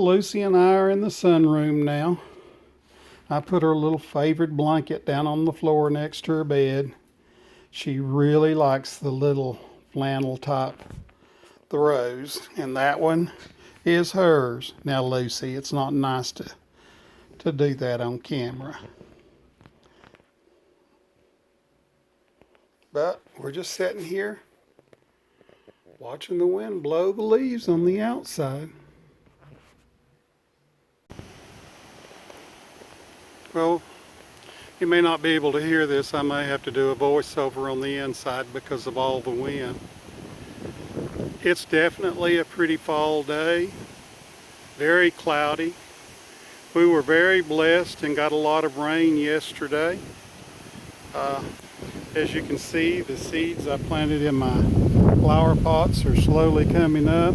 Well, Lucy and I are in the sunroom now. I put her little favorite blanket down on the floor next to her bed. She really likes the little flannel top throws, and that one is hers. Now, Lucy, it's not nice to do that on camera. But we're just sitting here watching the wind blow the leaves on the outside. Well, you may not be able to hear this. I may have to do a voiceover on the inside because of all the wind. It's definitely a pretty fall day. Very cloudy. We were very blessed and got a lot of rain yesterday. As you can see, the seeds I planted in my flower pots are slowly coming up.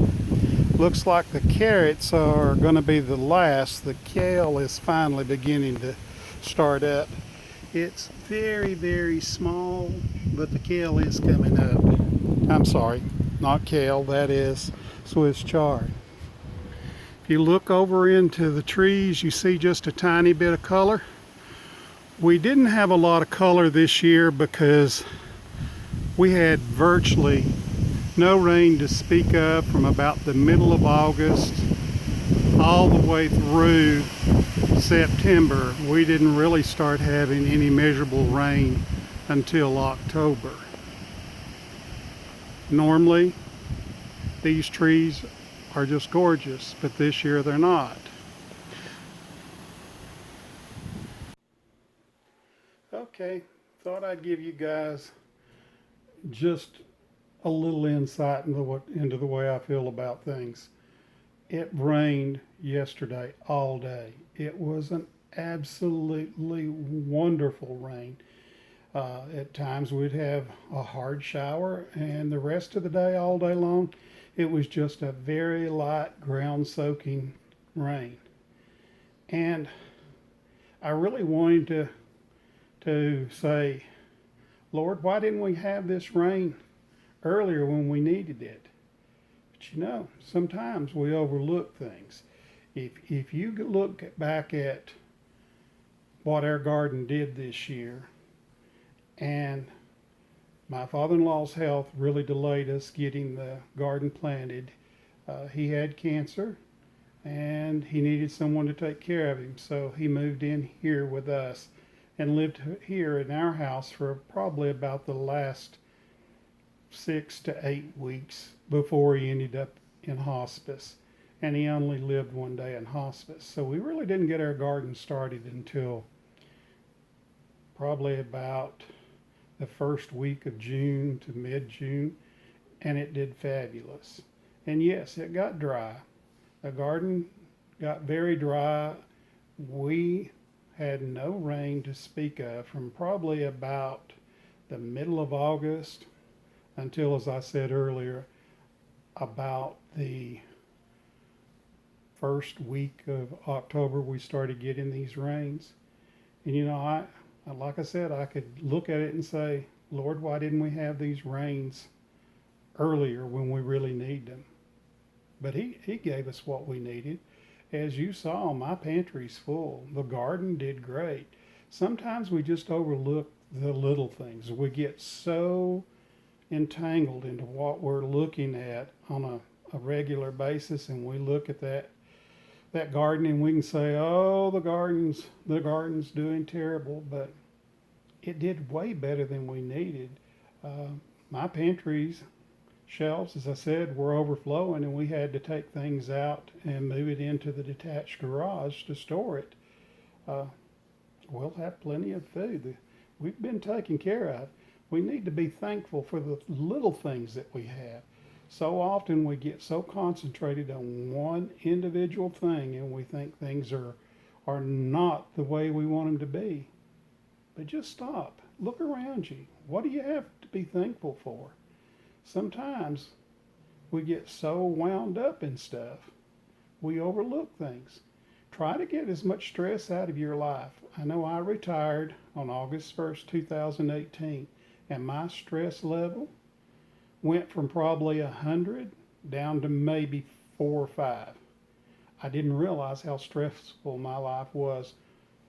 Looks like the carrots are going to be the last. The kale is finally beginning to start up. It's very, very small, but the kale is coming up. I'm sorry, not kale, that is Swiss chard. If you look over into the trees, you see just a tiny bit of color. We didn't have a lot of color this year because we had virtually no rain to speak of from about the middle of August all the way through September. We didn't really start having any measurable rain until October. Normally, these trees are just gorgeous, but this year they're not. Okay, thought I'd give you guys just a little insight into the way I feel about things. It rained yesterday all day. It was an absolutely wonderful rain. At times we'd have a hard shower, and the rest of the day, all day long, it was just a very light ground soaking rain. And I really wanted to say, Lord, why didn't we have this rain earlier when we needed it? But you know, sometimes we overlook things. If you look back at what our garden did this year, and my father-in-law's health really delayed us getting the garden planted. He had cancer, and he needed someone to take care of him, so he moved in here with us and lived here in our house for probably about the last 6 to 8 weeks before he ended up in hospice. And he only lived one day in hospice. So we really didn't get our garden started until probably about the first week of June to mid-June, and it did fabulous. And yes, it got dry. The garden got very dry. We had no rain to speak of from probably about the middle of August until, as I said earlier, about the first week of October we started getting these rains. And you know, like I said, I could look at it and say, Lord, why didn't we have these rains earlier when we really need them? But he gave us what we needed. As you saw, my pantry's full. The garden did great. Sometimes we just overlook the little things. We get so entangled into what we're looking at on a regular basis, and we look at that garden and we can say, oh, the garden's doing terrible, but it did way better than we needed. My pantry's shelves, as I said, were overflowing, and we had to take things out and move it into the detached garage to store it. We'll have plenty of food. We've been taken care of. We need to be thankful for the little things that we have. So often we get so concentrated on one individual thing, and we think things are not the way we want them to be. But just stop. Look around you. What do you have to be thankful for? Sometimes we get so wound up in stuff, we overlook things. Try to get as much stress out of your life. I know I retired on August 1st, 2018, and my stress level went from probably 100 down to maybe 4 or 5. I didn't realize how stressful my life was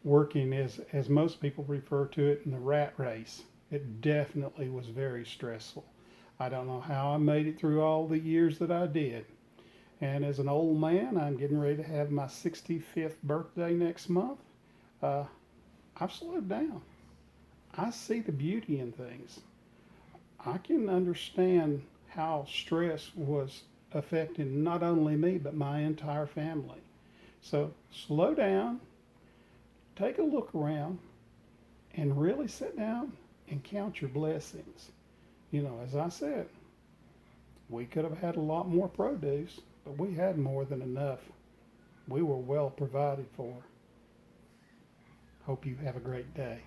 working as most people refer to it in the rat race. It definitely was very stressful. I don't know how I made it through all the years that I did. And as an old man, I'm getting ready to have my 65th birthday next month. Uh, I've slowed down. I see the beauty in things. I can understand how stress was affecting not only me, but my entire family. So slow down, take a look around, and really sit down and count your blessings. You know, as I said, we could have had a lot more produce, but we had more than enough. We were well provided for. Hope you have a great day.